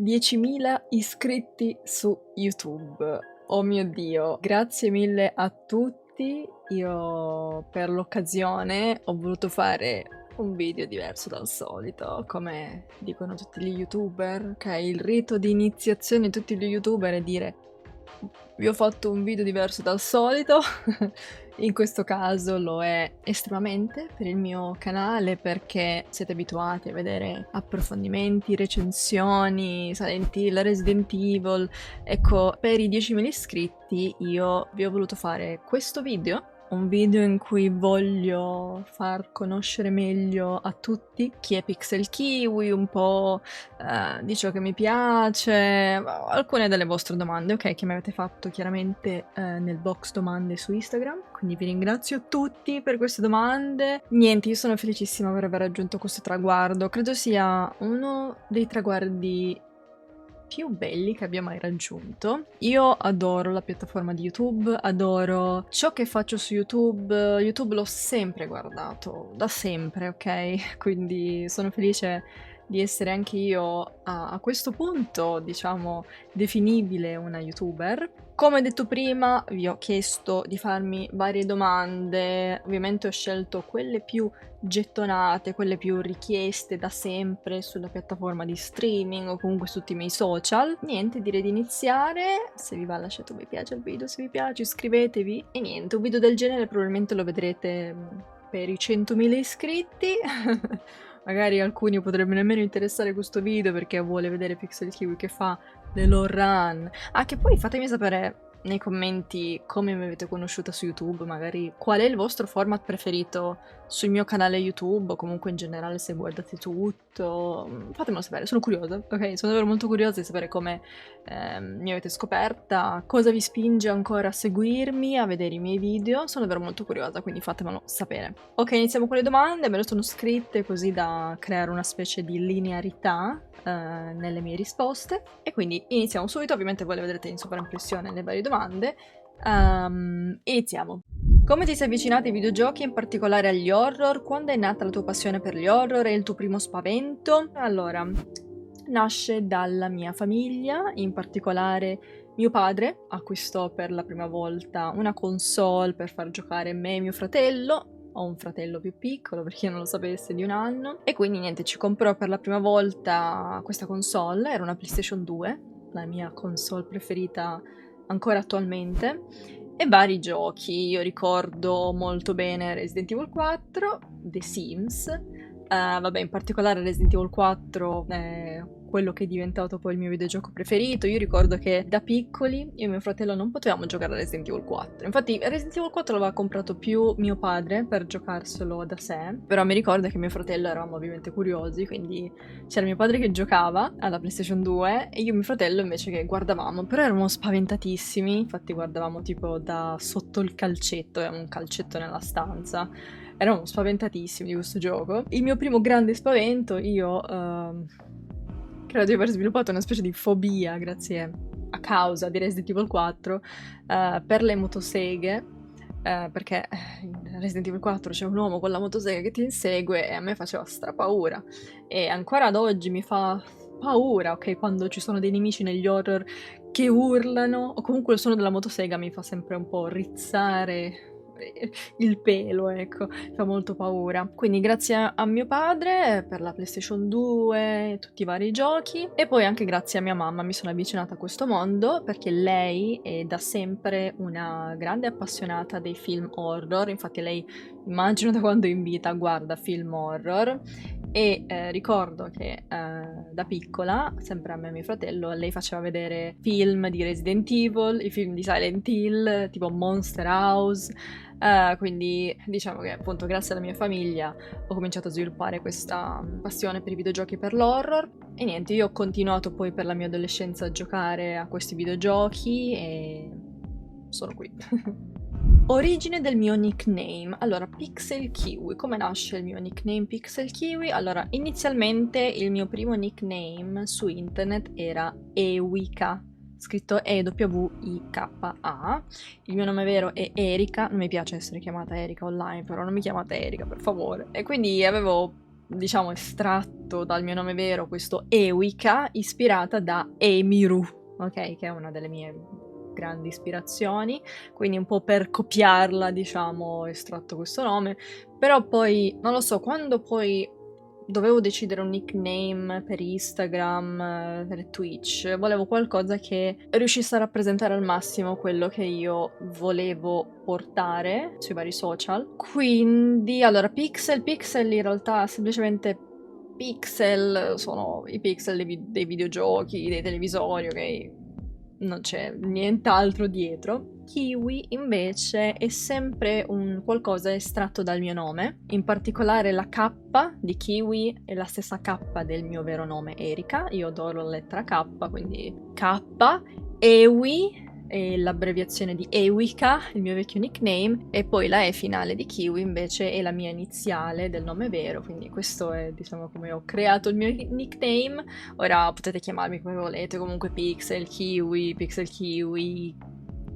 10.000 iscritti su YouTube. Oh mio Dio, grazie mille a tutti. Io per l'occasione ho voluto fare un video diverso dal solito, come dicono tutti gli YouTuber, ok? Il rito di iniziazione di tutti gli YouTuber è dire vi ho fatto un video diverso dal solito. In questo caso lo è estremamente per il mio canale perché siete abituati a vedere approfondimenti, recensioni, Silent Hill, Resident Evil. Ecco, per i 10.000 iscritti io vi ho voluto fare questo video. Un video in cui voglio far conoscere meglio a tutti chi è Pixel Kiwi, un po' di ciò che mi piace, alcune delle vostre domande, ok, che mi avete fatto chiaramente nel box domande su Instagram, quindi vi ringrazio tutti per queste domande. Niente, io sono felicissima per aver raggiunto questo traguardo, credo sia uno dei traguardi più belli che abbia mai raggiunto. Io adoro la piattaforma di YouTube, adoro ciò che faccio su YouTube. YouTube l'ho sempre guardato, da sempre, ok? Quindi sono felice di essere anche io a questo punto, diciamo, definibile una YouTuber. Come detto prima, vi ho chiesto di farmi varie domande, ovviamente ho scelto quelle più gettonate, quelle più richieste da sempre sulla piattaforma di streaming o comunque su tutti i miei social. Niente, direi di iniziare. Se vi va lasciate un mi piace al video, se vi piace iscrivetevi. E niente, un video del genere probabilmente lo vedrete per i 100.000 iscritti. Magari alcuni potrebbero nemmeno interessare questo video perché vuole vedere Pixel Kiwi che fa le loro run. Ah, che poi fatemi sapere nei commenti come mi avete conosciuta su YouTube, magari qual è il vostro format preferito sul mio canale YouTube o comunque in generale se guardate tutto. Fatemelo sapere, sono curiosa, ok? Sono davvero molto curiosa di sapere come mi avete scoperta, cosa vi spinge ancora a seguirmi, a vedere i miei video. Sono davvero molto curiosa, quindi fatemelo sapere. Ok, iniziamo con le domande, me le sono scritte così da creare una specie di linearità nelle mie risposte e quindi iniziamo subito. Ovviamente voi le vedrete in sovraimpressione le varie domande. Iniziamo. Come ti sei avvicinato ai videogiochi, in particolare agli horror? Quando è nata la tua passione per gli horror e il tuo primo spavento? Allora, nasce dalla mia famiglia, in particolare mio padre acquistò per la prima volta una console per far giocare me e mio fratello. Ho un fratello più piccolo, per chi non lo sapesse, di 1 anno. E quindi niente, ci comprò per la prima volta questa console, era una PlayStation 2, la mia console preferita ancora attualmente, e vari giochi. Io ricordo molto bene Resident Evil 4, The Sims, vabbè, in particolare Resident Evil 4 è quello che è diventato poi il mio videogioco preferito. Io ricordo che da piccoli io e mio fratello non potevamo giocare a Resident Evil 4. Infatti Resident Evil 4 l'aveva comprato più mio padre per giocarselo da sé, però mi ricordo che mio fratello eravamo ovviamente curiosi, quindi c'era mio padre che giocava alla PlayStation 2 e io e mio fratello invece che guardavamo, però eravamo spaventatissimi, infatti guardavamo tipo da sotto il calcetto, avevamo un calcetto nella stanza. Eravamo spaventatissimi di questo gioco. Il mio primo grande spavento, io credo di aver sviluppato una specie di fobia grazie a causa di Resident Evil 4 per le motoseghe, perché in Resident Evil 4 c'è un uomo con la motosega che ti insegue e a me faceva strapaura. E ancora ad oggi mi fa paura, ok, quando ci sono dei nemici negli horror che urlano, o comunque il suono della motosega mi fa sempre un po' rizzare il pelo, ecco, fa molto paura. Quindi grazie a mio padre per la PlayStation 2 e tutti i vari giochi, e poi anche grazie a mia mamma mi sono avvicinata a questo mondo perché lei è da sempre una grande appassionata dei film horror. Infatti lei, immagino da quando è in vita, guarda film horror. E ricordo che da piccola, sempre a me e mio fratello, lei faceva vedere film di Resident Evil, i film di Silent Hill, tipo Monster House. Quindi diciamo che appunto grazie alla mia famiglia ho cominciato a sviluppare questa passione per i videogiochi e per l'horror. E niente, io ho continuato poi per la mia adolescenza a giocare a questi videogiochi e sono qui. Origine del mio nickname. Allora, Pixel Kiwi. Come nasce il mio nickname Pixel Kiwi? Allora, inizialmente il mio primo nickname su internet era Ewika, scritto E-W-I-K-A. Il mio nome vero è Erika, non mi piace essere chiamata Erika online, però non mi chiamate Erika, per favore. E quindi avevo diciamo, estratto dal mio nome vero questo Ewika, ispirata da Emiru, ok? Che è una delle mie grandi ispirazioni, quindi un po' per copiarla, diciamo, ho estratto questo nome, però poi, non lo so, quando poi dovevo decidere un nickname per Instagram, per Twitch, volevo qualcosa che riuscisse a rappresentare al massimo quello che io volevo portare sui vari social. Quindi, allora, Pixel in realtà semplicemente pixel, sono i pixel dei videogiochi, dei televisori, ok? Non c'è nient'altro dietro. Kiwi invece è sempre un qualcosa estratto dal mio nome, in particolare la K di Kiwi è la stessa K del mio vero nome Erika, io adoro la lettera K, quindi K, Ewi è l'abbreviazione di Ewika, il mio vecchio nickname, e poi la E finale di Kiwi invece è la mia iniziale del nome vero, quindi questo è, diciamo, come ho creato il mio nickname. Ora potete chiamarmi come volete, comunque Pixel Kiwi,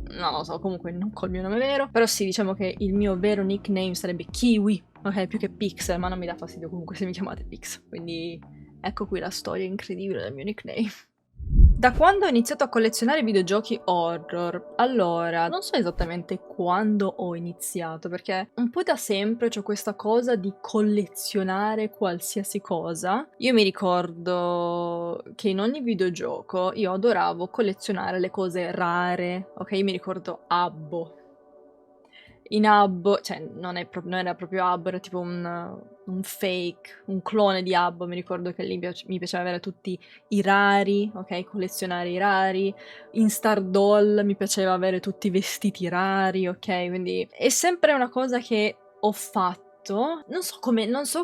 non lo so, comunque non col mio nome vero, però sì, diciamo che il mio vero nickname sarebbe Kiwi, ok, più che Pixel, ma non mi dà fastidio comunque se mi chiamate Pix, quindi ecco qui la storia incredibile del mio nickname. Da quando ho iniziato a collezionare videogiochi horror? Allora, non so esattamente quando ho iniziato, perché un po' da sempre c'ho questa cosa di collezionare qualsiasi cosa. Io mi ricordo che in ogni videogioco io adoravo collezionare le cose rare, ok? Io mi ricordo Abbo. In Habbo, cioè non era proprio Habbo, era tipo un fake, un clone di Habbo, mi ricordo che lì mi piaceva avere tutti i rari, ok? Collezionare i rari. In Star Doll mi piaceva avere tutti i vestiti rari, ok? Quindi è sempre una cosa che ho fatto. Non so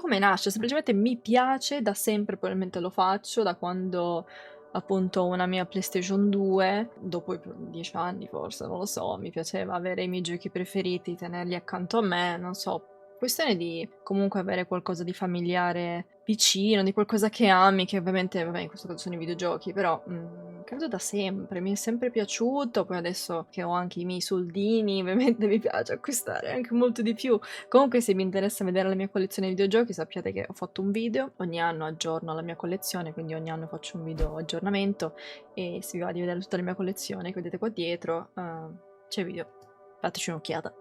come nasce, semplicemente mi piace da sempre, probabilmente lo faccio da quando appunto una mia PlayStation 2, dopo 10 anni forse, non lo so, mi piaceva avere i miei giochi preferiti, tenerli accanto a me, non so, questione di comunque avere qualcosa di familiare vicino, di qualcosa che ami, che ovviamente, vabbè, in questo caso sono i videogiochi, però credo da sempre, mi è sempre piaciuto, poi adesso che ho anche i miei soldini, ovviamente mi piace acquistare anche molto di più. Comunque se vi interessa vedere la mia collezione di videogiochi sappiate che ho fatto un video, ogni anno aggiorno la mia collezione, quindi ogni anno faccio un video aggiornamento e se vi va di vedere tutta la mia collezione che vedete qua dietro, c'è il video, fateci un'occhiata.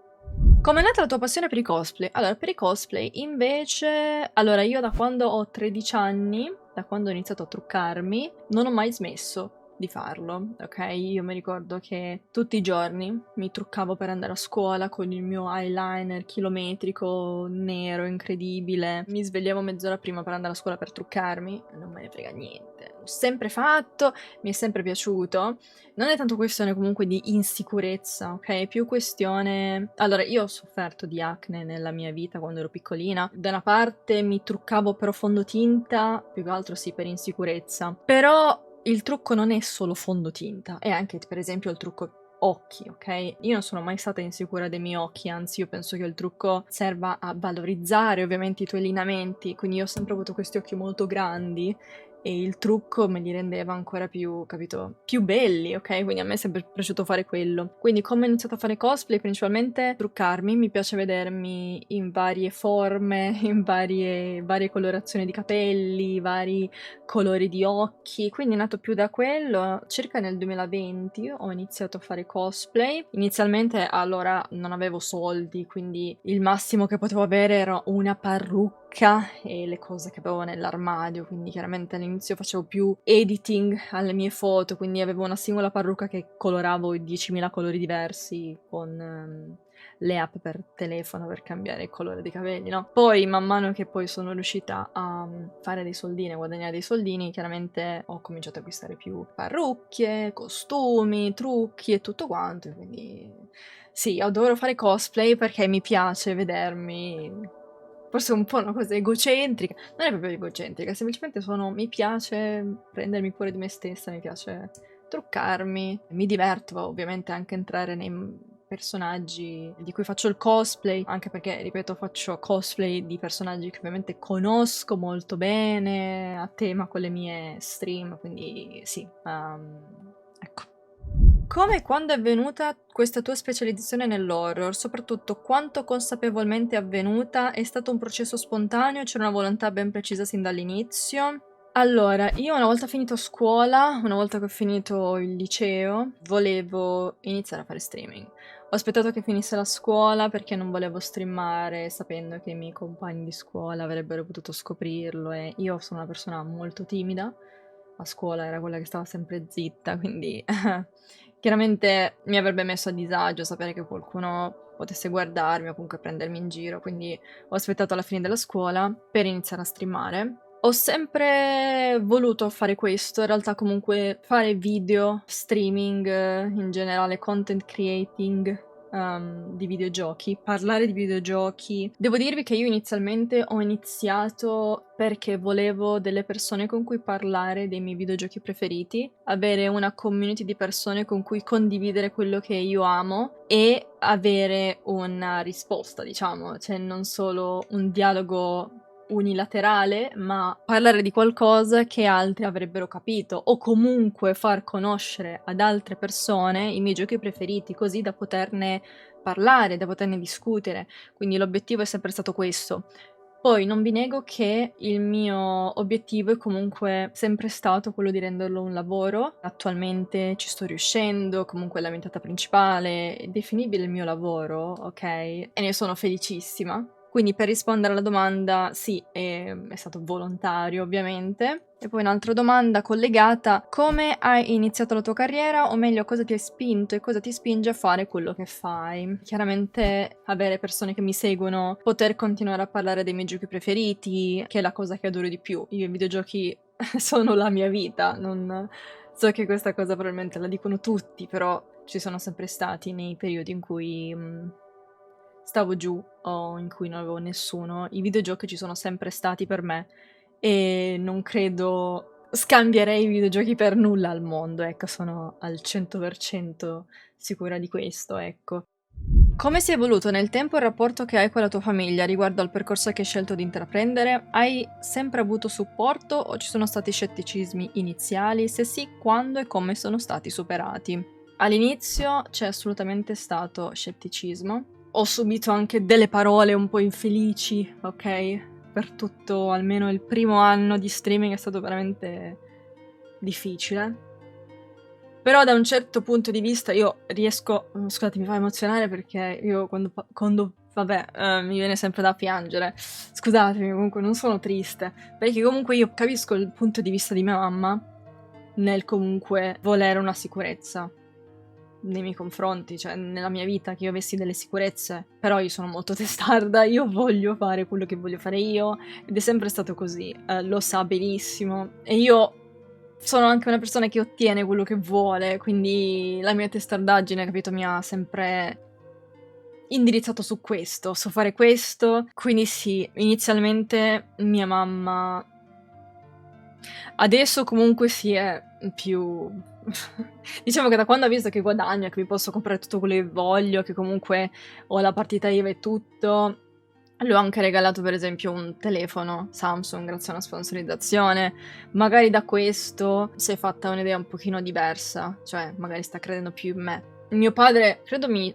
Com'è nata la tua passione per i cosplay? Allora, per i cosplay invece... Allora, io da quando ho 13 anni, da quando ho iniziato a truccarmi, non ho mai smesso di farlo, ok? Io mi ricordo che tutti i giorni mi truccavo per andare a scuola con il mio eyeliner chilometrico, nero, incredibile. Mi svegliavo mezz'ora prima per andare a scuola per truccarmi, non me ne frega niente. L'ho sempre fatto, mi è sempre piaciuto. Non è tanto questione comunque di insicurezza, ok? È più questione... Allora, io ho sofferto di acne nella mia vita quando ero piccolina. Da una parte mi truccavo però fondotinta, più che altro sì per insicurezza. Però il trucco non è solo fondotinta, è anche per esempio il trucco occhi, ok? Io non sono mai stata insicura dei miei occhi, anzi io penso che il trucco serva a valorizzare ovviamente i tuoi lineamenti, quindi io ho sempre avuto questi occhi molto grandi e il trucco me li rendeva ancora più, capito, più belli, ok? Quindi a me è sempre piaciuto fare quello. Quindi come ho iniziato a fare cosplay, principalmente truccarmi, mi piace vedermi in varie forme, in varie colorazioni di capelli, vari colori di occhi, quindi è nato più da quello. Circa nel 2020 ho iniziato a fare cosplay. Inizialmente allora non avevo soldi, quindi il massimo che potevo avere era una parrucca e le cose che avevo nell'armadio, quindi chiaramente all'inizio facevo più editing alle mie foto, quindi avevo una singola parrucca che coloravo i 10.000 colori diversi con le app per telefono per cambiare il colore dei capelli, no? Poi man mano che poi sono riuscita a fare dei soldini, a guadagnare dei soldini, chiaramente ho cominciato a acquistare più parrucche, costumi, trucchi e tutto quanto, quindi sì, adoro fare cosplay perché mi piace vedermi. Forse è un po' una cosa egocentrica, non è proprio egocentrica, semplicemente mi piace prendermi cura di me stessa, mi piace truccarmi, mi diverto ovviamente anche entrare nei personaggi di cui faccio il cosplay, anche perché, ripeto, faccio cosplay di personaggi che ovviamente conosco molto bene, a tema con le mie stream, quindi sì, ecco. Come e quando è avvenuta questa tua specializzazione nell'horror? Soprattutto quanto consapevolmente è avvenuta? È stato un processo spontaneo? C'era una volontà ben precisa sin dall'inizio? Allora, io una volta finito scuola, una volta che ho finito il liceo, volevo iniziare a fare streaming. Ho aspettato che finisse la scuola perché non volevo streamare sapendo che i miei compagni di scuola avrebbero potuto scoprirlo e io sono una persona molto timida. A scuola era quella che stava sempre zitta, quindi chiaramente mi avrebbe messo a disagio sapere che qualcuno potesse guardarmi o comunque prendermi in giro, quindi ho aspettato alla fine della scuola per iniziare a streamare. Ho sempre voluto fare questo, in realtà comunque fare video, streaming, in generale content creating di videogiochi, parlare di videogiochi. Devo dirvi che io inizialmente ho iniziato perché volevo delle persone con cui parlare dei miei videogiochi preferiti, avere una community di persone con cui condividere quello che io amo e avere una risposta, diciamo, cioè non solo un dialogo unilaterale, ma parlare di qualcosa che altri avrebbero capito o comunque far conoscere ad altre persone i miei giochi preferiti, così da poterne parlare, da poterne discutere. Quindi l'obiettivo è sempre stato questo. Poi non vi nego che il mio obiettivo è comunque sempre stato quello di renderlo un lavoro. Attualmente ci sto riuscendo, comunque è la mia entrata principale, è definibile il mio lavoro, ok? E ne sono felicissima. Quindi per rispondere alla domanda, sì, è stato volontario ovviamente. E poi un'altra domanda collegata, come hai iniziato la tua carriera, o meglio cosa ti hai spinto e cosa ti spinge a fare quello che fai? Chiaramente avere persone che mi seguono, poter continuare a parlare dei miei giochi preferiti, che è la cosa che adoro di più. Io i videogiochi sono la mia vita, non... So che questa cosa probabilmente la dicono tutti, però ci sono sempre stati nei periodi in cui stavo giù o in cui non avevo nessuno. I videogiochi ci sono sempre stati per me e non credo scambierei i videogiochi per nulla al mondo, ecco, sono al 100% sicura di questo, ecco. Come si è evoluto nel tempo il rapporto che hai con la tua famiglia riguardo al percorso che hai scelto di intraprendere? Hai sempre avuto supporto o ci sono stati scetticismi iniziali? Se sì, quando e come sono stati superati? All'inizio c'è assolutamente stato scetticismo. Ho subito anche delle parole un po' infelici, ok? Per tutto almeno il primo anno di streaming è stato veramente difficile. Però da un certo punto di vista io riesco... Scusate, mi fa emozionare perché io quando vabbè, mi viene sempre da piangere. Scusatemi, comunque non sono triste. Perché comunque io capisco il punto di vista di mia mamma nel comunque volere una sicurezza nei miei confronti, cioè nella mia vita, che io avessi delle sicurezze. Però io sono molto testarda, io voglio fare quello che voglio fare io ed è sempre stato così, lo sa benissimo. E io sono anche una persona che ottiene quello che vuole, quindi la mia testardaggine, capito, mi ha sempre indirizzato su questo, su fare questo. Quindi sì, inizialmente mia mamma... Adesso comunque sì, è più... Diciamo che da quando ha visto che guadagno, che mi posso comprare tutto quello che voglio, che comunque ho la partita IVA e tutto, le ho anche regalato per esempio un telefono Samsung grazie a una sponsorizzazione. Magari da questo si è fatta un'idea un pochino diversa, cioè magari sta credendo più in me. Mio padre credo mi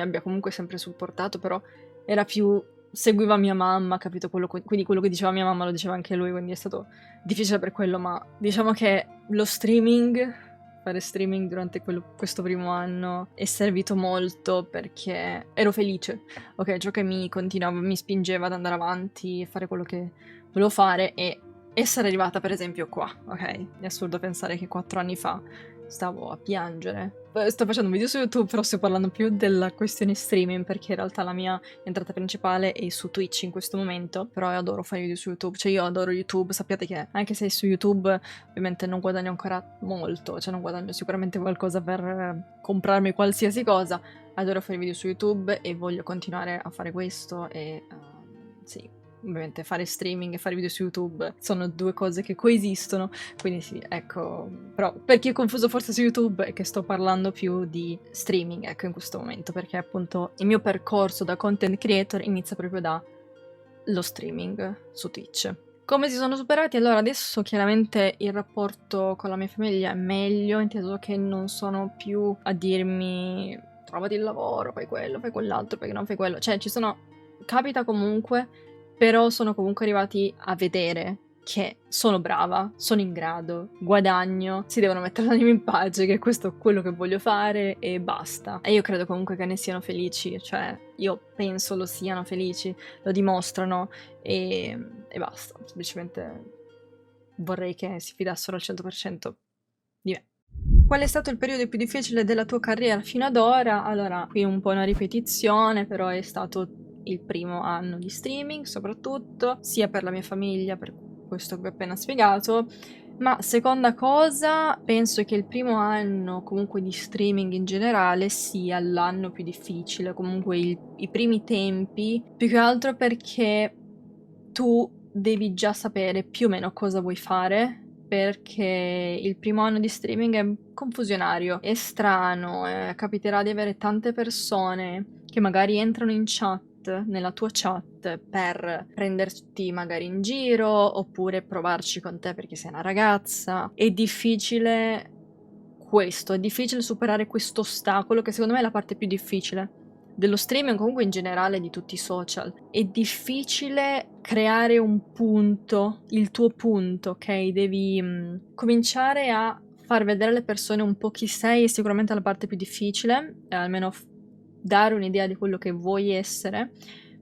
abbia comunque sempre supportato, però era più... seguiva mia mamma, capito? Quindi quello che diceva mia mamma lo diceva anche lui, quindi è stato difficile per quello, ma diciamo che lo streaming... Fare streaming durante questo primo anno è servito molto perché ero felice. Ok, ciò che mi continuava, mi spingeva ad andare avanti e fare quello che volevo fare e essere arrivata per esempio qua, ok? È assurdo pensare che 4 anni fa stavo a piangere. Sto facendo un video su YouTube, però sto parlando più della questione streaming perché in realtà la mia entrata principale è su Twitch in questo momento, però io adoro fare video su YouTube, cioè io adoro YouTube, sappiate che anche se su YouTube ovviamente non guadagno ancora molto, cioè non guadagno sicuramente qualcosa per comprarmi qualsiasi cosa, adoro fare video su YouTube e voglio continuare a fare questo e sì, ovviamente fare streaming e fare video su YouTube sono due cose che coesistono, quindi sì, ecco, però per chi è confuso forse su YouTube è che sto parlando più di streaming, ecco, in questo momento, perché appunto il mio percorso da content creator inizia proprio da lo streaming su Twitch. Come si sono superati? Allora, adesso chiaramente il rapporto con la mia famiglia è meglio, inteso che non sono più a dirmi trovati il lavoro, fai quello, fai quell'altro, perché non fai quello. Cioè, capita comunque, però sono comunque arrivati a vedere che sono brava, sono in grado, guadagno, si devono mettere l'anima in pace, che questo è quello che voglio fare e basta. E io credo comunque che ne siano felici, cioè io penso lo siano felici, lo dimostrano e basta. Semplicemente vorrei che si fidassero al 100% di me. Qual è stato il periodo più difficile della tua carriera fino ad ora? Allora, qui un po' una ripetizione, però è stato il primo anno di streaming, soprattutto, sia per la mia famiglia, per questo che vi ho appena spiegato, ma seconda cosa, penso che il primo anno comunque di streaming in generale sia l'anno più difficile, comunque i primi tempi, più che altro perché tu devi già sapere più o meno cosa vuoi fare, perché il primo anno di streaming è confusionario, è strano, capiterà di avere tante persone che magari entrano in chat, nella tua chat, per prenderti magari in giro, oppure provarci con te perché sei una ragazza. È difficile questo, è difficile superare questo ostacolo, che secondo me è la parte più difficile dello streaming, comunque in generale di tutti i social. È difficile creare un punto, il tuo punto, ok? Devi cominciare a far vedere alle persone un po' chi sei, è sicuramente la parte più difficile, almeno dare un'idea di quello che vuoi essere.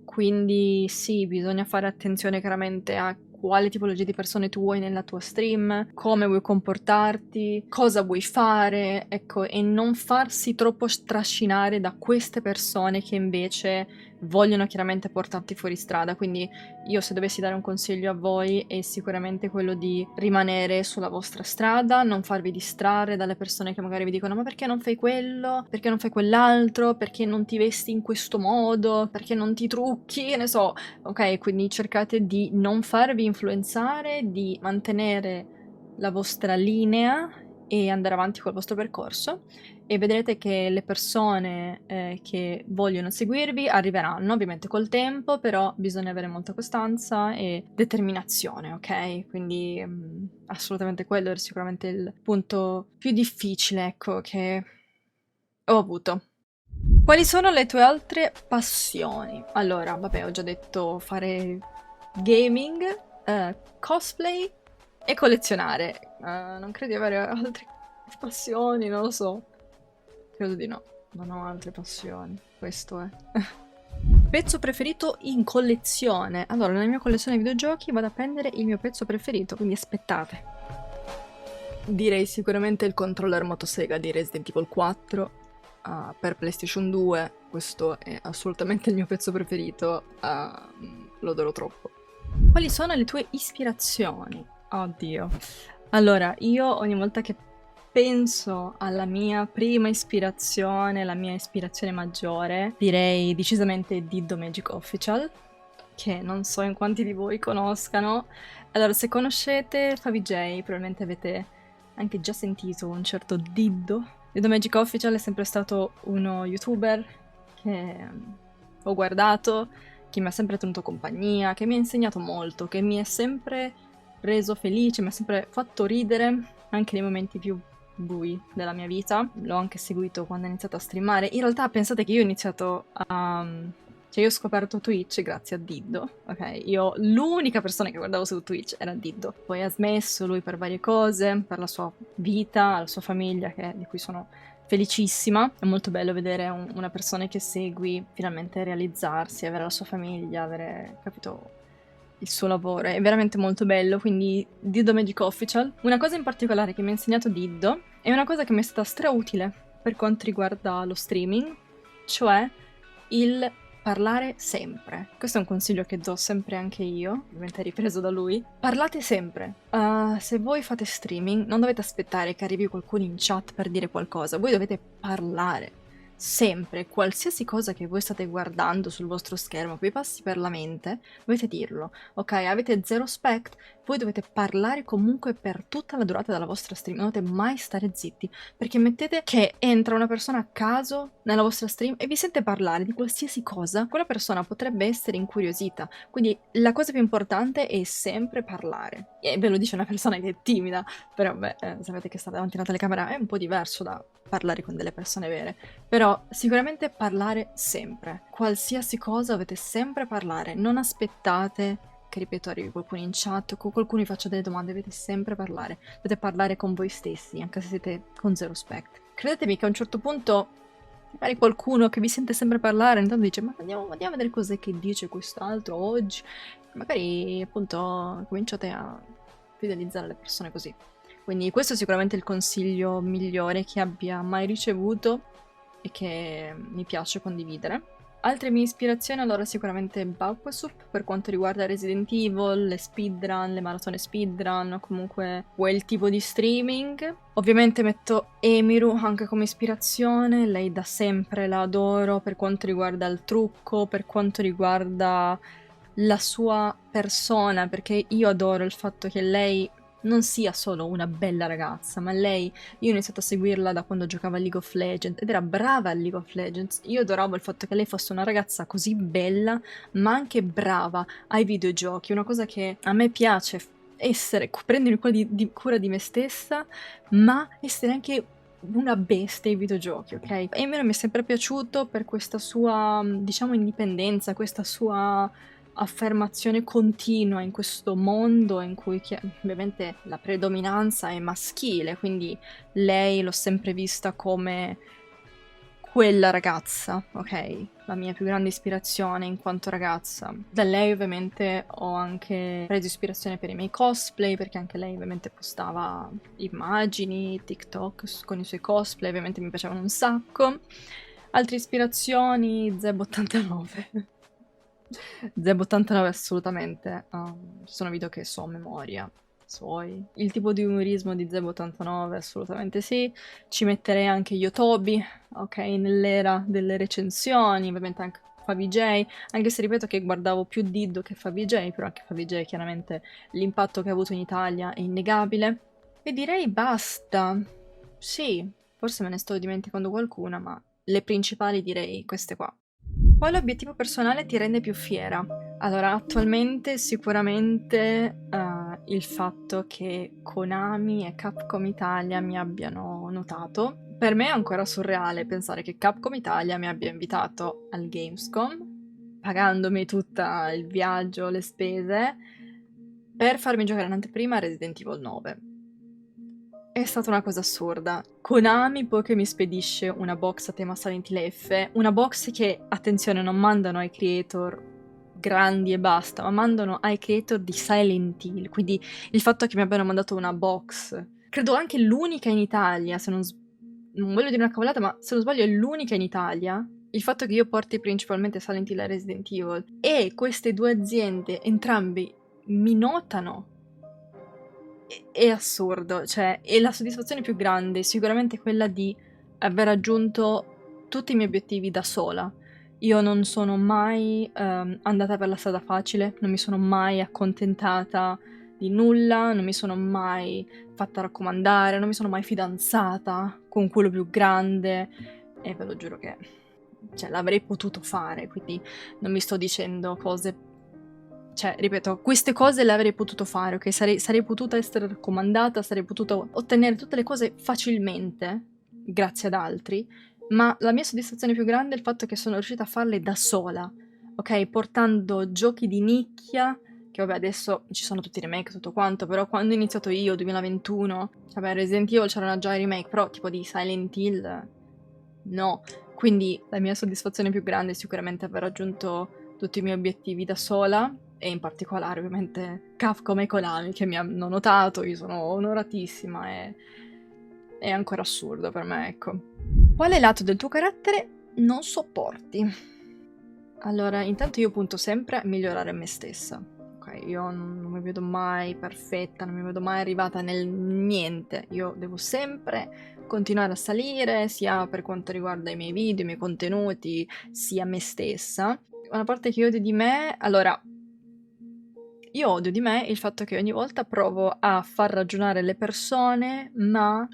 Quindi sì, bisogna fare attenzione chiaramente a quale tipologia di persone tu vuoi nella tua stream, come vuoi comportarti, cosa vuoi fare, ecco, e non farsi troppo trascinare da queste persone che invece vogliono chiaramente portarti fuori strada. Quindi io, se dovessi dare un consiglio a voi, è sicuramente quello di rimanere sulla vostra strada, non farvi distrarre dalle persone che magari vi dicono ma perché non fai quello, perché non fai quell'altro, perché non ti vesti in questo modo, perché non ti trucchi, che ne so. Ok, quindi cercate di non farvi influenzare, di mantenere la vostra linea e andare avanti col vostro percorso, e vedrete che le persone che vogliono seguirvi arriveranno, ovviamente col tempo, però bisogna avere molta costanza e determinazione, ok? Quindi assolutamente quello è sicuramente il punto più difficile, ecco, che ho avuto. Quali sono le tue altre passioni? Allora, vabbè, ho già detto fare gaming, cosplay e collezionare. Non credo di avere altre passioni, non lo so. Credo di no. Non ho altre passioni. Questo è. Pezzo preferito in collezione. Allora, nella mia collezione di videogiochi vado a prendere il mio pezzo preferito, quindi aspettate. Direi sicuramente il controller Motosega di Resident Evil 4 per PlayStation 2. Questo è assolutamente il mio pezzo preferito, lo adoro troppo. Quali sono le tue ispirazioni? Oddio. Allora, io ogni volta che penso alla mia prima ispirazione, la mia ispirazione maggiore, direi decisamente Diddo Magic Official, che non so in quanti di voi conoscano. Allora, se conoscete Favij, probabilmente avete anche già sentito un certo Diddo. Diddo Magic Official è sempre stato uno youtuber che ho guardato, che mi ha sempre tenuto compagnia, che mi ha insegnato molto, che mi ha sempre reso felice, mi ha sempre fatto ridere, anche nei momenti più bui della mia vita. L'ho anche seguito quando ho iniziato a streamare. In realtà pensate che io ho iniziato a... Cioè, io ho scoperto Twitch grazie a Diddo, ok? Io, l'unica persona che guardavo su Twitch era Diddo. Poi ha smesso lui per varie cose, per la sua vita, la sua famiglia, di cui sono felicissima. È molto bello vedere una persona che segui finalmente realizzarsi, avere la sua famiglia, avere, capito, il suo lavoro. È veramente molto bello, quindi Diddo Magic Official. Una cosa in particolare che mi ha insegnato Diddo è una cosa che mi è stata strautile per quanto riguarda lo streaming, cioè il parlare sempre. Questo è un consiglio che do sempre anche io, ovviamente ripreso da lui. Parlate sempre. Se voi fate streaming, non dovete aspettare che arrivi qualcuno in chat per dire qualcosa, voi dovete parlare. Sempre, qualsiasi cosa che voi state guardando sul vostro schermo, vi passi per la mente, dovete dirlo. Ok, avete zero spect? voi dovete parlare comunque per tutta la durata della vostra stream, non dovete mai stare zitti, perché mettete che entra una persona a caso nella vostra stream e vi sente parlare di qualsiasi cosa, quella persona potrebbe essere incuriosita, quindi la cosa più importante è sempre parlare. E ve lo dice una persona che è timida, però beh, sapete che sta davanti a una telecamera è un po' diverso da parlare con delle persone vere, però sicuramente parlare sempre, qualsiasi cosa dovete sempre parlare, non aspettate che, ripeto, arrivi qualcuno in chat o qualcuno vi faccia delle domande, dovete sempre parlare, dovete parlare con voi stessi, anche se siete con zero spect. Credetemi che a un certo punto magari qualcuno che vi sente sempre parlare intanto dice ma andiamo a vedere cos'è che dice quest'altro oggi, magari appunto cominciate a fidelizzare le persone così. Quindi questo è sicuramente il consiglio migliore che abbia mai ricevuto e che mi piace condividere. Altre mie ispirazioni, allora sicuramente Bawkwasup per quanto riguarda Resident Evil, le speedrun, le maratone speedrun o comunque quel tipo di streaming. Ovviamente metto Emiru anche come ispirazione, lei da sempre la adoro per quanto riguarda il trucco, per quanto riguarda la sua persona, perché io adoro il fatto che lei non sia solo una bella ragazza, ma lei, io ho iniziato a seguirla da quando giocava a League of Legends ed era brava a League of Legends. Io adoravo il fatto che lei fosse una ragazza così bella, ma anche brava ai videogiochi, una cosa che a me piace essere, prendermi cura di me stessa, ma essere anche una bestia ai videogiochi, ok? E me mi è sempre piaciuto per questa sua, diciamo, indipendenza, questa sua affermazione continua in questo mondo in cui ovviamente la predominanza è maschile, quindi lei l'ho sempre vista come quella ragazza, ok? La mia più grande ispirazione in quanto ragazza. Da lei ovviamente ho anche preso ispirazione per i miei cosplay, perché anche lei ovviamente postava immagini, TikTok con i suoi cosplay, ovviamente mi piacevano un sacco. Altre ispirazioni, Zeb89. Zeb89 assolutamente, ci sono video che so a memoria, suoi. Il tipo di umorismo di Zeb89 assolutamente sì, ci metterei anche Yotobi, ok, nell'era delle recensioni, ovviamente anche FaVJ, anche se ripeto che guardavo più Diddo che FaVJ, però anche FaVJ chiaramente l'impatto che ha avuto in Italia è innegabile. E direi basta, sì, forse me ne sto dimenticando qualcuna, ma le principali direi queste qua. Quale obiettivo personale ti rende più fiera? Allora, attualmente sicuramente il fatto che Konami e Capcom Italia mi abbiano notato. Per me è ancora surreale pensare che Capcom Italia mi abbia invitato al Gamescom, pagandomi tutto il viaggio, le spese, per farmi giocare in anteprima a Resident Evil 9. È stata una cosa assurda. Konami poi che mi spedisce una box a tema Silent Hill F, una box che, attenzione, non mandano ai creator grandi e basta, ma mandano ai creator di Silent Hill, quindi il fatto che mi abbiano mandato una box, credo anche l'unica in Italia, se non voglio dire una cavolata, ma se non sbaglio è l'unica in Italia, il fatto che io porti principalmente Silent Hill e Resident Evil, e queste due aziende, entrambi, mi notano è assurdo, cioè, e la soddisfazione più grande è sicuramente quella di aver raggiunto tutti i miei obiettivi da sola. Io non sono mai andata per la strada facile, non mi sono mai accontentata di nulla, non mi sono mai fatta raccomandare, non mi sono mai fidanzata con quello più grande e ve lo giuro che cioè, l'avrei potuto fare, quindi non mi sto dicendo cose. Cioè, ripeto, queste cose le avrei potuto fare, ok? Sarei potuta essere raccomandata, sarei potuta ottenere tutte le cose facilmente, grazie ad altri, ma la mia soddisfazione più grande è il fatto che sono riuscita a farle da sola, ok? Portando giochi di nicchia, che vabbè adesso ci sono tutti i remake e tutto quanto, però quando ho iniziato io, 2021, vabbè Resident Evil c'erano già i remake, però tipo di Silent Hill, no. Quindi la mia soddisfazione più grande è sicuramente aver raggiunto tutti i miei obiettivi da sola, e in particolare ovviamente Capcom e Konami che mi hanno notato, io sono onoratissima e è ancora assurdo per me, ecco. Quale lato del tuo carattere non sopporti? Allora, intanto io punto sempre a migliorare me stessa. Ok, io non mi vedo mai perfetta, non mi vedo mai arrivata nel niente. Io devo sempre continuare a salire, sia per quanto riguarda i miei video, i miei contenuti, sia me stessa. Una parte che odio di me, allora, io odio di me il fatto che ogni volta provo a far ragionare le persone, ma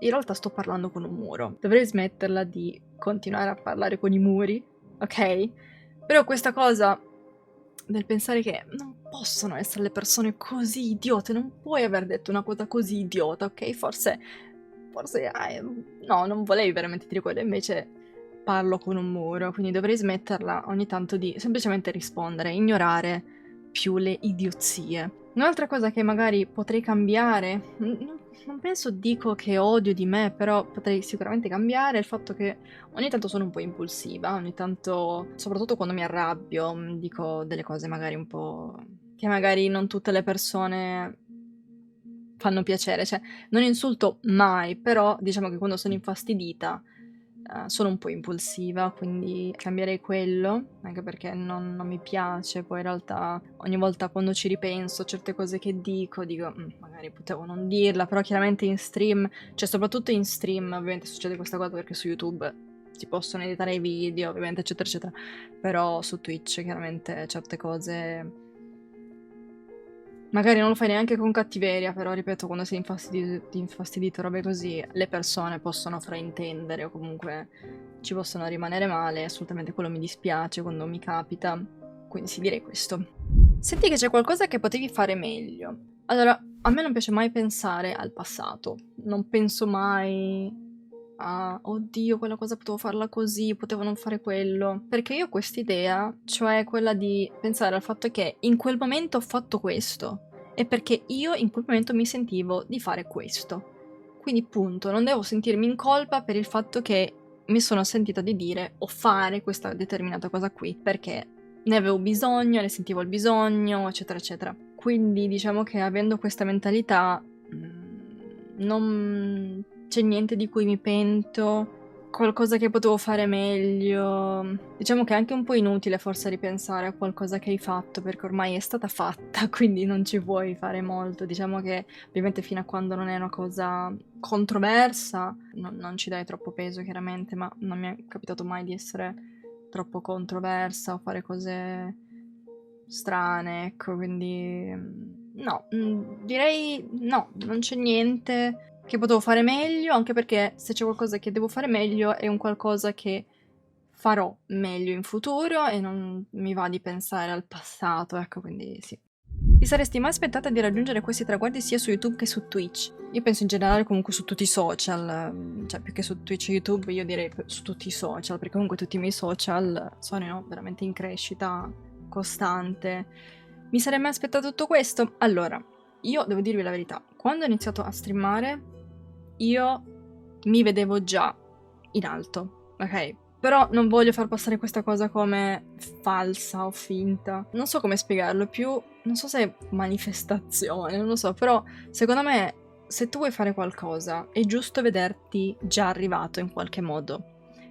in realtà sto parlando con un muro. Dovrei smetterla di continuare a parlare con i muri, ok? Però questa cosa del pensare che non possono essere le persone così idiote, non puoi aver detto una cosa così idiota, ok? Forse, no, non volevi veramente dire quello, invece parlo con un muro, quindi dovrei smetterla ogni tanto di semplicemente rispondere, ignorare più le idiozie. Un'altra cosa che magari potrei cambiare, non penso dico che odio di me, però potrei sicuramente cambiare il fatto che ogni tanto sono un po' impulsiva, ogni tanto, soprattutto quando mi arrabbio, dico delle cose magari un po' che magari non tutte le persone fanno piacere, cioè non insulto mai, però diciamo che quando sono infastidita sono un po' impulsiva, quindi cambierei quello, anche perché non mi piace, poi in realtà ogni volta quando ci ripenso a certe cose che dico, magari potevo non dirla, però chiaramente in stream, cioè soprattutto in stream ovviamente succede questa cosa perché su YouTube si possono editare i video, ovviamente eccetera eccetera, però su Twitch chiaramente certe cose magari non lo fai neanche con cattiveria, però ripeto, quando sei infastidito, robe così, le persone possono fraintendere o comunque ci possono rimanere male, assolutamente quello mi dispiace quando mi capita, quindi sì, direi questo. Senti che c'è qualcosa che potevi fare meglio. Allora, a me non piace mai pensare al passato, non penso mai a oddio, quella cosa potevo farla così, potevo non fare quello, perché io ho quest'idea, cioè quella di pensare al fatto che in quel momento ho fatto questo e perché io in quel momento mi sentivo di fare questo. Quindi punto, non devo sentirmi in colpa per il fatto che mi sono sentita di dire o fare questa determinata cosa qui, perché ne avevo bisogno, ne sentivo il bisogno, eccetera, eccetera. Quindi diciamo che avendo questa mentalità non c'è niente di cui mi pento, qualcosa che potevo fare meglio. Diciamo che è anche un po' inutile forse ripensare a qualcosa che hai fatto, perché ormai è stata fatta, quindi non ci puoi fare molto. Diciamo che ovviamente fino a quando non è una cosa controversa, non ci dai troppo peso chiaramente, ma non mi è capitato mai di essere troppo controversa o fare cose strane, ecco, quindi no, direi no, non c'è niente che potevo fare meglio, anche perché se c'è qualcosa che devo fare meglio è un qualcosa che farò meglio in futuro e non mi va di pensare al passato, ecco, quindi sì. Ti saresti mai aspettata di raggiungere questi traguardi sia su YouTube che su Twitch? Io penso in generale comunque su tutti i social, cioè più che su Twitch e YouTube io direi su tutti i social, perché comunque tutti i miei social sono veramente in crescita costante. Mi sarei mai aspettato tutto questo? Allora, io devo dirvi la verità, quando ho iniziato a streamare io mi vedevo già in alto, ok? Però non voglio far passare questa cosa come falsa o finta. Non so come spiegarlo, più non so se è manifestazione, non lo so, però secondo me se tu vuoi fare qualcosa è giusto vederti già arrivato in qualche modo,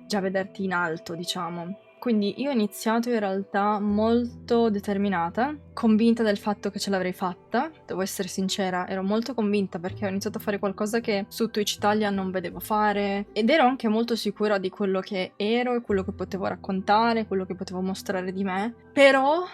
già vederti in alto, diciamo. Quindi io ho iniziato in realtà molto determinata, convinta del fatto che ce l'avrei fatta, devo essere sincera, ero molto convinta perché ho iniziato a fare qualcosa che su Twitch Italia non vedevo fare ed ero anche molto sicura di quello che ero e quello che potevo raccontare, quello che potevo mostrare di me, però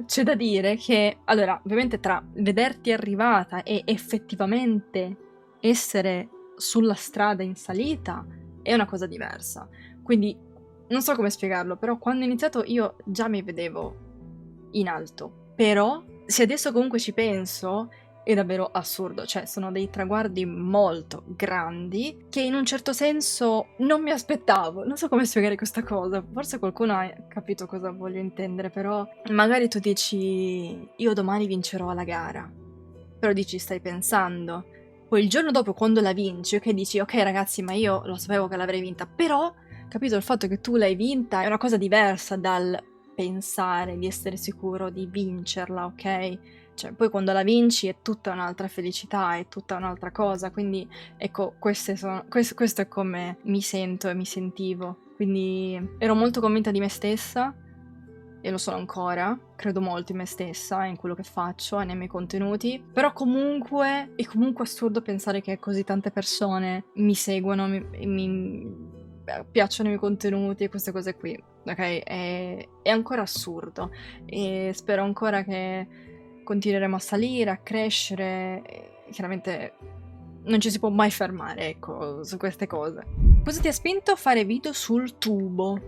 c'è da dire che, allora, ovviamente tra vederti arrivata e effettivamente essere sulla strada in salita è una cosa diversa. Quindi non so come spiegarlo, però quando ho iniziato io già mi vedevo in alto. Però, se adesso comunque ci penso, è davvero assurdo. Cioè, sono dei traguardi molto grandi che in un certo senso non mi aspettavo. Non so come spiegare questa cosa. Forse qualcuno ha capito cosa voglio intendere, però magari tu dici io domani vincerò la gara. Però dici stai pensando. Poi il giorno dopo quando la vinci, ok, dici ok ragazzi, ma io lo sapevo che l'avrei vinta, però capito, il fatto che tu l'hai vinta è una cosa diversa dal pensare di essere sicuro di vincerla, ok? Cioè, poi quando la vinci è tutta un'altra felicità, è tutta un'altra cosa, quindi ecco, questo è come mi sento e mi sentivo. Quindi ero molto convinta di me stessa, e lo sono ancora, credo molto in me stessa, in quello che faccio e nei miei contenuti, però comunque è comunque assurdo pensare che così tante persone mi seguono, mi piacciono i miei contenuti e queste cose qui, ok? È ancora assurdo e spero ancora che continueremo a salire, a crescere, e chiaramente non ci si può mai fermare, ecco, su queste cose. Cosa ti ha spinto a fare video sul tubo?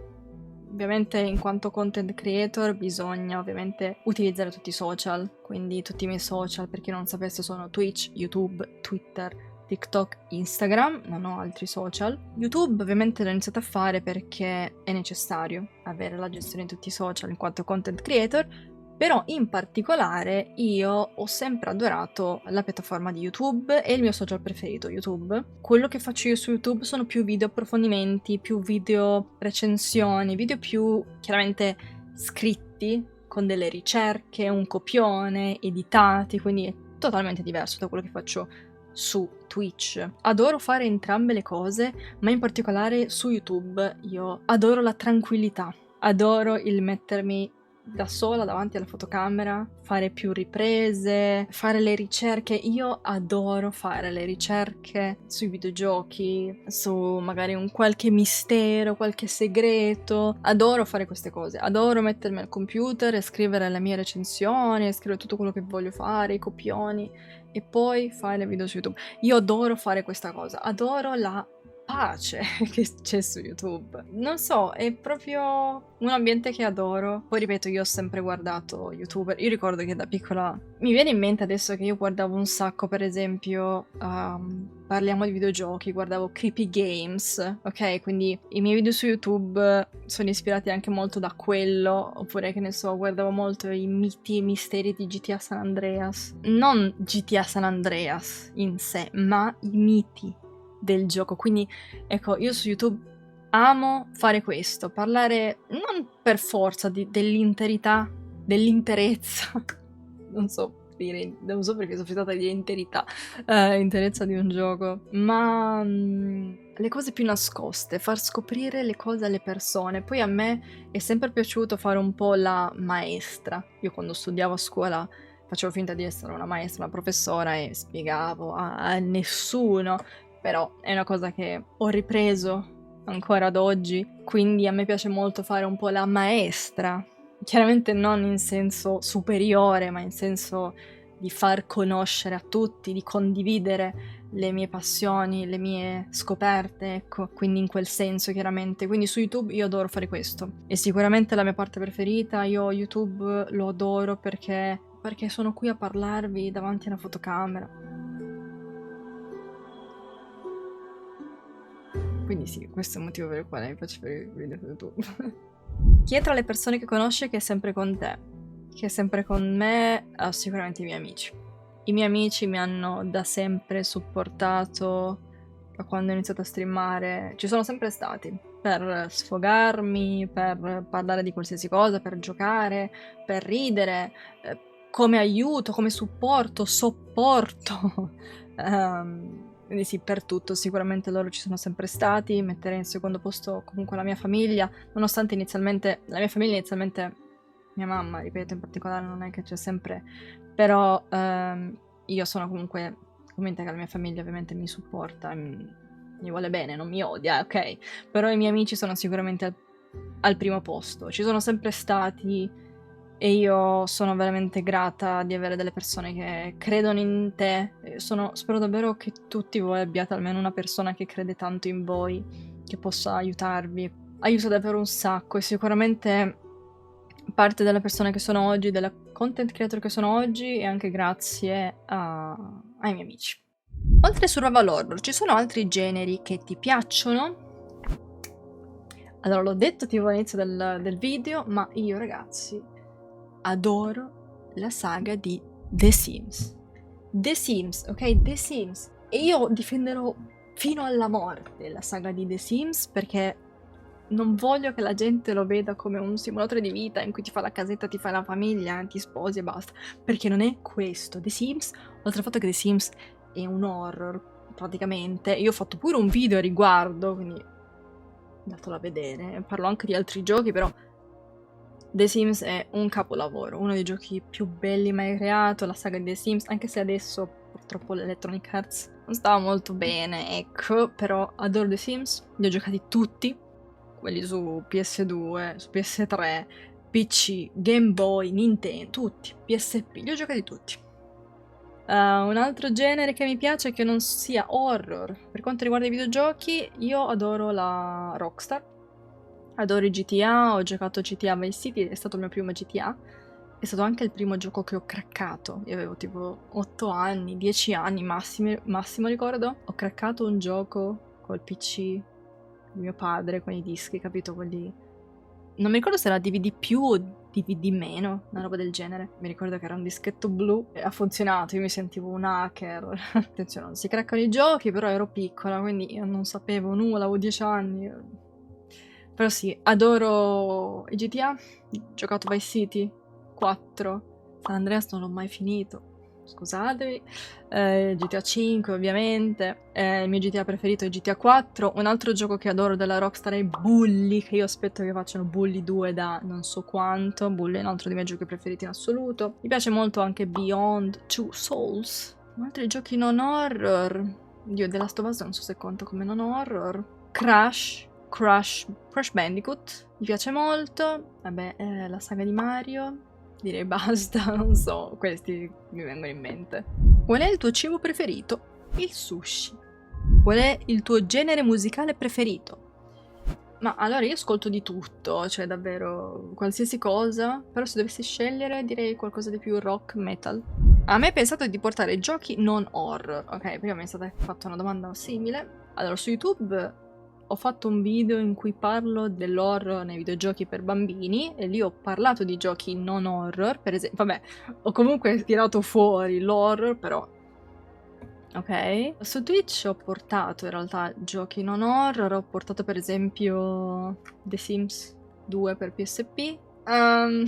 Ovviamente in quanto content creator bisogna ovviamente utilizzare tutti i social, quindi tutti i miei social, per chi non sapesse sono Twitch, YouTube, Twitter, TikTok, Instagram, non ho altri social. YouTube ovviamente l'ho iniziato a fare perché è necessario avere la gestione di tutti i social in quanto content creator, però in particolare io ho sempre adorato la piattaforma di YouTube e il mio social preferito, YouTube. Quello che faccio io su YouTube sono più video approfondimenti, più video recensioni, video più chiaramente scritti, con delle ricerche, un copione, editati, quindi è totalmente diverso da quello che faccio su Twitch. Adoro fare entrambe le cose, ma in particolare su YouTube io adoro la tranquillità, adoro il mettermi da sola davanti alla fotocamera, fare più riprese, fare le ricerche. Io adoro fare le ricerche sui videogiochi, su magari un qualche mistero, qualche segreto. Adoro fare queste cose, adoro mettermi al computer e scrivere le mie recensioni, e scrivere tutto quello che voglio fare, i copioni, e poi fare le video su YouTube. Io adoro fare questa cosa, adoro la pace che c'è su YouTube. Non so, è proprio un ambiente che adoro. Poi ripeto, io ho sempre guardato YouTuber. Io ricordo che da piccola mi viene in mente adesso che io guardavo un sacco, per esempio, parliamo di videogiochi, guardavo Creepy Games, ok? Quindi i miei video su YouTube sono ispirati anche molto da quello, oppure che ne so, guardavo molto i miti e misteri di GTA San Andreas. Non GTA San Andreas in sé, ma i miti del gioco. Quindi ecco, io su YouTube amo fare questo, parlare non per forza dell'interità, dell'interezza, non so perché sono fissata di interità, interezza di un gioco, ma le cose più nascoste, far scoprire le cose alle persone. Poi a me è sempre piaciuto fare un po' la maestra. Io quando studiavo a scuola facevo finta di essere una maestra, una professora e spiegavo a nessuno. Però è una cosa che ho ripreso ancora ad oggi, quindi a me piace molto fare un po' la maestra, chiaramente non in senso superiore, ma in senso di far conoscere a tutti, di condividere le mie passioni, le mie scoperte, ecco, quindi in quel senso chiaramente. Quindi su YouTube io adoro fare questo, e sicuramente la mia parte preferita, io YouTube lo adoro perché sono qui a parlarvi davanti a una fotocamera. Quindi sì, questo è il motivo per il quale mi faccio fare i video su YouTube. Chi è tra le persone che conosce che è sempre con te? Che è sempre con me? Sicuramente i miei amici. I miei amici mi hanno da sempre supportato da quando ho iniziato a streamare. Ci sono sempre stati per sfogarmi, per parlare di qualsiasi cosa, per giocare, per ridere, come aiuto, come supporto, sopporto. Quindi sì, per tutto, sicuramente loro ci sono sempre stati. Metterei in secondo posto comunque la mia famiglia, nonostante inizialmente, la mia famiglia inizialmente, mia mamma, ripeto, in particolare non è che c'è sempre, però io sono comunque convinta che la mia famiglia ovviamente mi supporta, mi vuole bene, non mi odia, ok? Però i miei amici sono sicuramente al primo posto, ci sono sempre stati. E io sono veramente grata di avere delle persone che credono in te. Spero davvero che tutti voi abbiate almeno una persona che crede tanto in voi, che possa aiutarvi. Aiuta davvero un sacco, e sicuramente parte della persona che sono oggi, della content creator che sono oggi, è anche grazie ai miei amici. Oltre a survival horror, ci sono altri generi che ti piacciono? Allora, l'ho detto tipo all'inizio del video, ma io ragazzi adoro la saga di The Sims. The Sims, ok? The Sims. E io difenderò fino alla morte la saga di The Sims, perché non voglio che la gente lo veda come un simulatore di vita in cui ti fa la casetta, ti fai la famiglia, ti sposi e basta. Perché non è questo. The Sims, oltre al fatto che The Sims è un horror, praticamente. Io ho fatto pure un video a riguardo, quindi andatelo a vedere. Parlo anche di altri giochi, però The Sims è un capolavoro, uno dei giochi più belli mai creato, la saga di The Sims, anche se adesso purtroppo l'Electronic Arts non stava molto bene, ecco, però adoro The Sims, li ho giocati tutti, quelli su PS2, su PS3, PC, Game Boy, Nintendo, tutti, PSP, li ho giocati tutti. Un altro genere che mi piace è che non sia horror. Per quanto riguarda i videogiochi, io adoro la Rockstar. Adoro i GTA, ho giocato GTA Vice City, è stato il mio primo GTA. È stato anche il primo gioco che ho craccato. Io avevo tipo 8 anni, 10 anni massimo ricordo. Ho craccato un gioco col PC di mio padre, con i dischi, capito? Quelli... Non mi ricordo se era DVD più o DVD meno, una roba del genere. Mi ricordo che era un dischetto blu e ha funzionato, io mi sentivo un hacker. Attenzione, non si craccano i giochi, però ero piccola, quindi io non sapevo nulla, avevo 10 anni. Però sì, adoro i GTA, ho giocato Vice City 4, San Andreas non l'ho mai finito, scusatemi, GTA 5 ovviamente, il mio GTA preferito è GTA 4, un altro gioco che adoro della Rockstar è Bully, che io aspetto che facciano Bully 2 da non so quanto, Bully è un altro dei miei giochi preferiti in assoluto, mi piace molto anche Beyond Two Souls, altri giochi non horror, dio, The Last of Us non so se conta come non horror, Crash Bandicoot, mi piace molto, vabbè, la saga di Mario, direi basta, non so, questi mi vengono in mente. Qual è il tuo cibo preferito? Il sushi. Qual è il tuo genere musicale preferito? Ma allora io ascolto di tutto, cioè davvero qualsiasi cosa, però se dovessi scegliere direi qualcosa di più rock metal. A me è pensato di portare giochi non horror, ok? Prima mi è stata fatta una domanda simile. Allora, su YouTube ho fatto un video in cui parlo dell'horror nei videogiochi per bambini e lì ho parlato di giochi non horror, per esempio, vabbè, ho comunque tirato fuori l'horror, però ok. Su Twitch ho portato in realtà giochi non horror, ho portato per esempio The Sims 2 per PSP. Non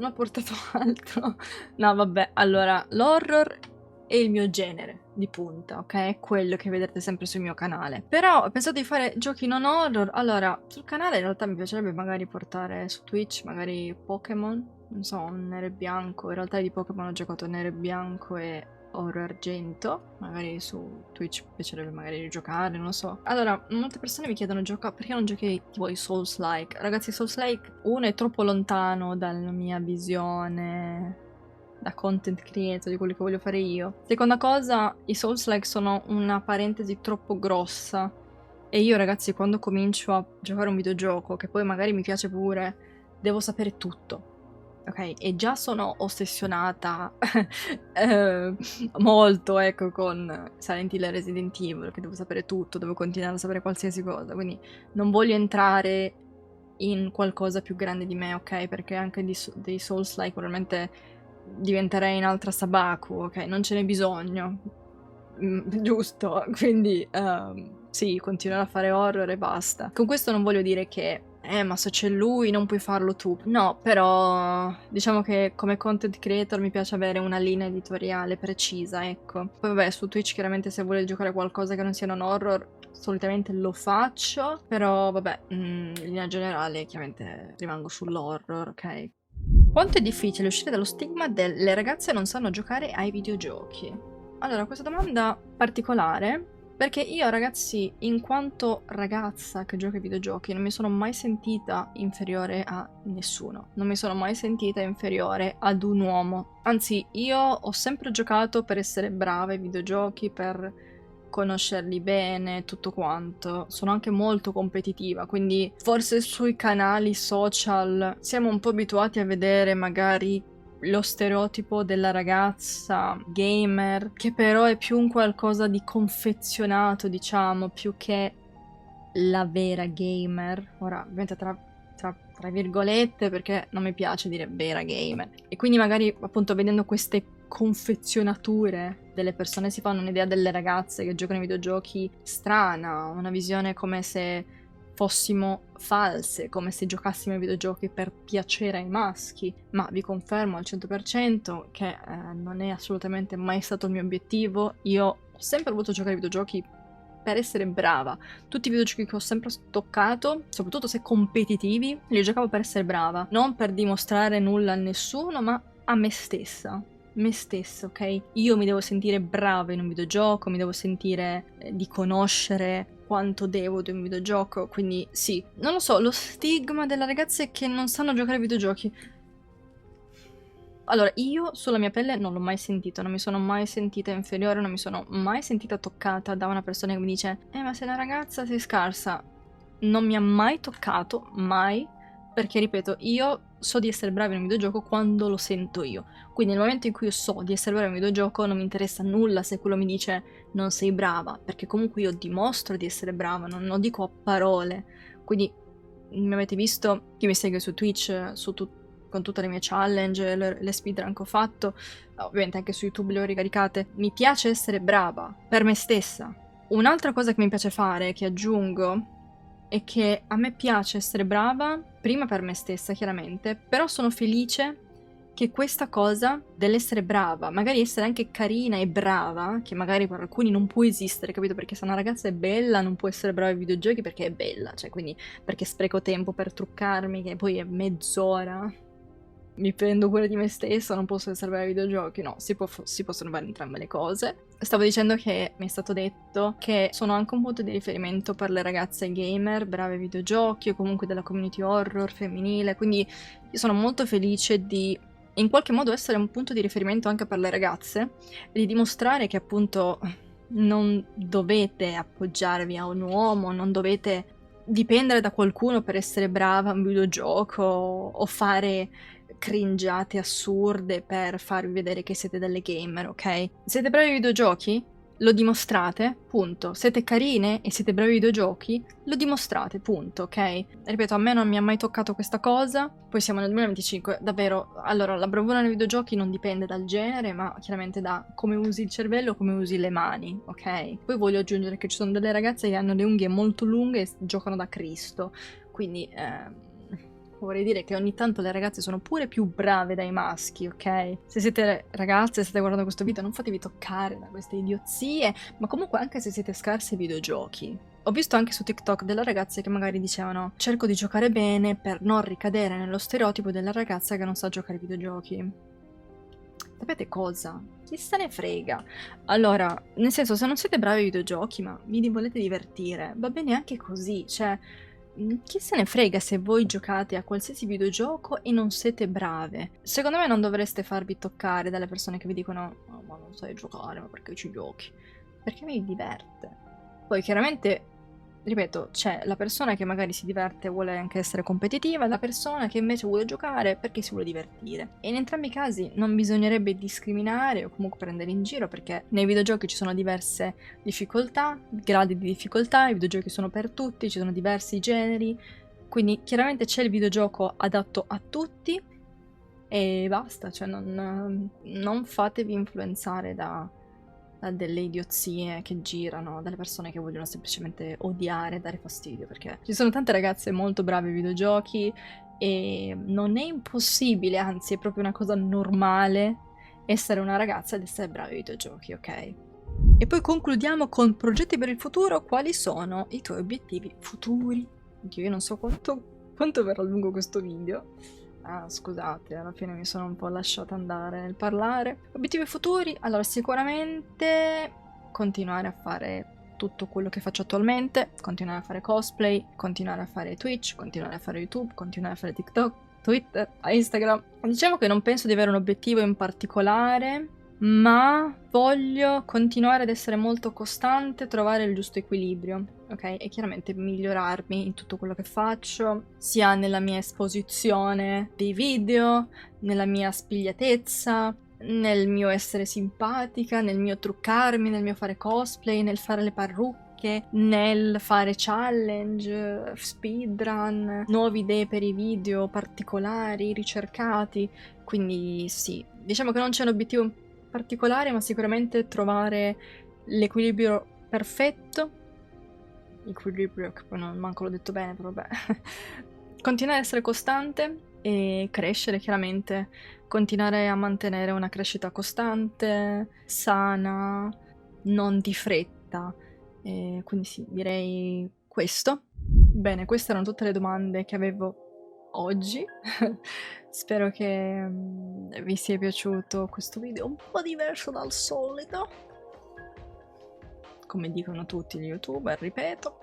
ho portato altro. No, vabbè, allora, l'horror è il mio genere di punta, ok? È quello che vedrete sempre sul mio canale. Però ho pensato di fare giochi non horror. Allora, sul canale in realtà mi piacerebbe magari portare su Twitch magari Pokémon. Non so, un nero e bianco. In realtà di Pokémon ho giocato nero e bianco e oro e argento. Magari su Twitch mi piacerebbe magari rigiocare, non lo so. Allora, molte persone mi chiedono perché non giochi tipo i Souls-like? Ragazzi, Souls-like, uno è troppo lontano dalla mia visione da content creator, di quello che voglio fare io. Seconda cosa, i Souls-like sono una parentesi troppo grossa. E io, ragazzi, quando comincio a giocare un videogioco, che poi magari mi piace pure, devo sapere tutto. Ok, e già sono ossessionata molto, ecco, con Silent Hill e Resident Evil, che devo sapere tutto, devo continuare a sapere qualsiasi cosa, quindi non voglio entrare in qualcosa più grande di me, ok? Perché anche dei Souls-like probabilmente diventerei un'altra Sabaku, ok? Non ce n'è bisogno, giusto? Quindi sì, continuare a fare horror e basta. Con questo non voglio dire che ma se c'è lui non puoi farlo tu. No, però diciamo che come content creator mi piace avere una linea editoriale precisa, ecco. Poi vabbè, su Twitch chiaramente se vuole giocare qualcosa che non sia un horror, solitamente lo faccio, però vabbè, in linea generale chiaramente rimango sull'horror, ok? Quanto è difficile uscire dallo stigma delle ragazze non sanno giocare ai videogiochi? Allora, questa domanda particolare perché io, ragazzi, in quanto ragazza che gioca ai videogiochi, non mi sono mai sentita inferiore a nessuno. Non mi sono mai sentita inferiore ad un uomo. Anzi, io ho sempre giocato per essere brava ai videogiochi, per conoscerli bene, tutto quanto. Sono anche molto competitiva, quindi forse sui canali social siamo un po' abituati a vedere magari lo stereotipo della ragazza gamer, che però è più un qualcosa di confezionato, diciamo, più che la vera gamer. Ora, ovviamente tra virgolette, perché non mi piace dire vera gamer. E quindi magari, appunto, vedendo queste confezionature delle persone si fanno un'idea delle ragazze che giocano ai videogiochi strana, una visione come se fossimo false, come se giocassimo ai videogiochi per piacere ai maschi, ma vi confermo al 100% che non è assolutamente mai stato il mio obiettivo. Io ho sempre voluto giocare ai videogiochi per essere brava. Tutti i videogiochi che ho sempre toccato, soprattutto se competitivi, li giocavo per essere brava, non per dimostrare nulla a nessuno, ma a me stessa. Me stessa, ok? Io mi devo sentire brava in un videogioco, mi devo sentire di conoscere quanto devo di un videogioco, quindi sì. Non lo so, lo stigma delle ragazze che non sanno giocare ai videogiochi. Allora, io sulla mia pelle non l'ho mai sentito, non mi sono mai sentita inferiore, non mi sono mai sentita toccata da una persona che mi dice ma sei una ragazza, sei scarsa. Non mi ha mai toccato, mai, perché ripeto, io so di essere brava in un videogioco quando lo sento io. Quindi nel momento in cui io so di essere brava in un videogioco non mi interessa nulla se quello mi dice non sei brava, perché comunque io dimostro di essere brava, non lo dico a parole. Quindi mi avete visto, chi mi segue su Twitch, con tutte le mie challenge, le speedrun che ho fatto, ovviamente anche su YouTube le ho ricaricate. Mi piace essere brava per me stessa. Un'altra cosa che mi piace fare, che aggiungo, è che a me piace essere brava, prima per me stessa chiaramente, però sono felice che questa cosa dell'essere brava, magari essere anche carina e brava, che magari per alcuni non può esistere, capito? Perché se una ragazza è bella non può essere brava ai videogiochi perché è bella, cioè quindi perché spreco tempo per truccarmi, che poi è mezz'ora, mi prendo cura di me stessa, non posso essere brava ai videogiochi. No, si possono fare entrambe le cose. Stavo dicendo che mi è stato detto che sono anche un punto di riferimento per le ragazze gamer, brave ai videogiochi o comunque della community horror femminile, quindi io sono molto felice di in qualche modo essere un punto di riferimento anche per le ragazze e di dimostrare che appunto non dovete appoggiarvi a un uomo, non dovete dipendere da qualcuno per essere brava a un videogioco o fare cringiate assurde per farvi vedere che siete delle gamer, ok? Siete bravi ai videogiochi? Lo dimostrate, punto. Siete carine e siete bravi ai videogiochi? Lo dimostrate, punto, ok? Ripeto, a me non mi ha mai toccato questa cosa. Poi siamo nel 2025, davvero. Allora, la bravura nei videogiochi non dipende dal genere, ma chiaramente da come usi il cervello, come usi le mani, ok? Poi voglio aggiungere che ci sono delle ragazze che hanno le unghie molto lunghe e giocano da Cristo. Quindi, vorrei dire che ogni tanto le ragazze sono pure più brave dai maschi, ok? Se siete ragazze e state guardando questo video, non fatevi toccare da queste idiozie, ma comunque anche se siete scarse ai videogiochi. Ho visto anche su TikTok delle ragazze che magari dicevano cerco di giocare bene per non ricadere nello stereotipo della ragazza che non sa giocare ai videogiochi. Sapete cosa? Chi se ne frega? Allora, nel senso, se non siete bravi ai videogiochi, ma vi volete divertire, va bene anche così, cioè chi se ne frega se voi giocate a qualsiasi videogioco e non siete brave? Secondo me non dovreste farvi toccare dalle persone che vi dicono "Oh, ma non sai giocare, ma perché ci giochi?" Perché mi diverte. Poi chiaramente, ripeto, c'è la persona che magari si diverte e vuole anche essere competitiva, e la persona che invece vuole giocare perché si vuole divertire. E in entrambi i casi non bisognerebbe discriminare o comunque prendere in giro perché nei videogiochi ci sono diverse difficoltà, gradi di difficoltà, i videogiochi sono per tutti, ci sono diversi generi, quindi chiaramente c'è il videogioco adatto a tutti e basta, cioè non fatevi influenzare da delle idiozie che girano, dalle persone che vogliono semplicemente odiare, dare fastidio, perché ci sono tante ragazze molto brave ai videogiochi e non è impossibile, anzi è proprio una cosa normale essere una ragazza ed essere bravi ai videogiochi, ok? E poi concludiamo con progetti per il futuro. Quali sono i tuoi obiettivi futuri? Oddio, io non so quanto verrà lungo questo video. Ah, scusate, alla fine mi sono un po' lasciata andare nel parlare. Obiettivi futuri? Allora, sicuramente continuare a fare tutto quello che faccio attualmente, continuare a fare cosplay, continuare a fare Twitch, continuare a fare YouTube, continuare a fare TikTok, Twitter, Instagram. Diciamo che non penso di avere un obiettivo in particolare, ma voglio continuare ad essere molto costante, trovare il giusto equilibrio, ok? E chiaramente migliorarmi in tutto quello che faccio, sia nella mia esposizione dei video, nella mia spigliatezza, nel mio essere simpatica, nel mio truccarmi, nel mio fare cosplay, nel fare le parrucche, nel fare challenge, speedrun, nuove idee per i video particolari, ricercati. Quindi sì, diciamo che non c'è un obiettivo particolare, ma sicuramente trovare l'equilibrio perfetto. Equilibrio, che poi non manco l'ho detto bene, però vabbè. Continuare ad essere costante e crescere chiaramente, continuare a mantenere una crescita costante, sana, non di fretta. Quindi sì, direi questo. Bene, queste erano tutte le domande che avevo oggi. Spero che vi sia piaciuto questo video un po' diverso dal solito. come dicono tutti gli youtuber, ripeto.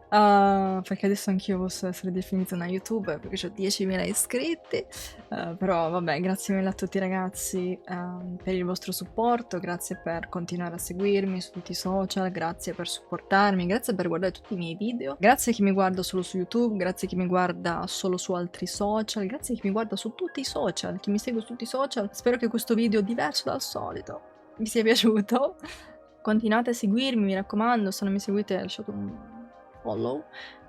Perché adesso anch'io posso essere definita una youtuber perché ho 10.000 iscritti. Però vabbè, grazie mille a tutti ragazzi per il vostro supporto, grazie per continuare a seguirmi su tutti i social, grazie per supportarmi, grazie per guardare tutti i miei video, grazie a chi mi guarda solo su YouTube, grazie a chi mi guarda solo su altri social, grazie a chi mi guarda su tutti i social, chi mi segue su tutti i social. Spero che questo video diverso dal solito vi sia piaciuto. Continuate a seguirmi, mi raccomando, se non mi seguite lasciate un follow,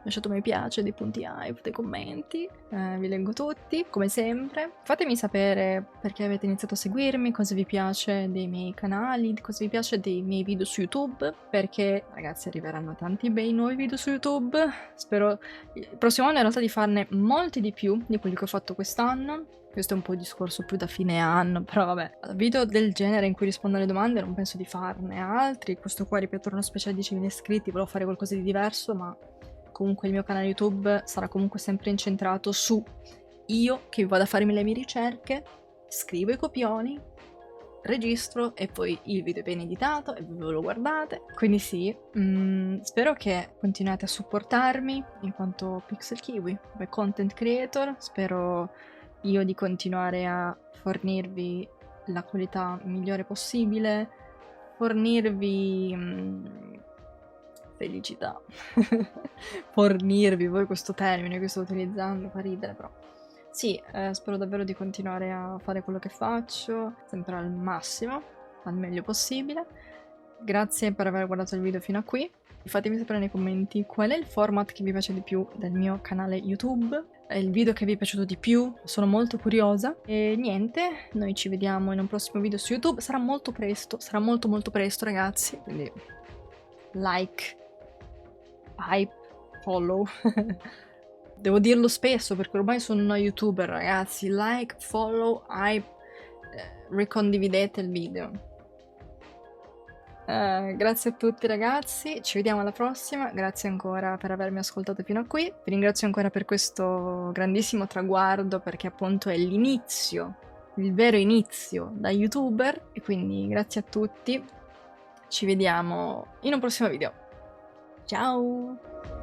lasciate un mi piace, dei punti hype, dei commenti, vi leggo tutti, come sempre. Fatemi sapere perché avete iniziato a seguirmi, cosa vi piace dei miei canali, cosa vi piace dei miei video su YouTube, perché ragazzi arriveranno tanti bei nuovi video su YouTube. Spero il prossimo anno in realtà di farne molti di più di quelli che ho fatto quest'anno. Questo è un po' il discorso più da fine anno, però vabbè. Video del genere in cui rispondo alle domande non penso di farne altri. Questo qua, ripeto, era uno speciale 10.000 iscritti, volevo fare qualcosa di diverso, ma comunque il mio canale YouTube sarà comunque sempre incentrato su io che vado a farmi le mie ricerche, scrivo i copioni, registro e poi il video è ben editato e ve lo guardate. Quindi sì, spero che continuate a supportarmi in quanto Pixel Kiwi, come content creator. Spero io di continuare a fornirvi la qualità migliore possibile, fornirvi felicità. Fornirvi, voi questo termine che sto utilizzando fa ridere, però. Sì, spero davvero di continuare a fare quello che faccio, sempre al massimo, al meglio possibile. Grazie per aver guardato il video fino a qui. Fatemi sapere nei commenti qual è il format che vi piace di più del mio canale YouTube, il video che vi è piaciuto di più, sono molto curiosa. E niente, noi ci vediamo in un prossimo video su YouTube, sarà molto presto, sarà molto molto presto ragazzi, quindi like, hype, follow. Devo dirlo spesso perché ormai sono una youtuber ragazzi, like, follow, hype, ricondividete il video. Grazie a tutti ragazzi, ci vediamo alla prossima, grazie ancora per avermi ascoltato fino a qui, vi ringrazio ancora per questo grandissimo traguardo perché appunto è l'inizio, il vero inizio da youtuber e quindi grazie a tutti, ci vediamo in un prossimo video, ciao!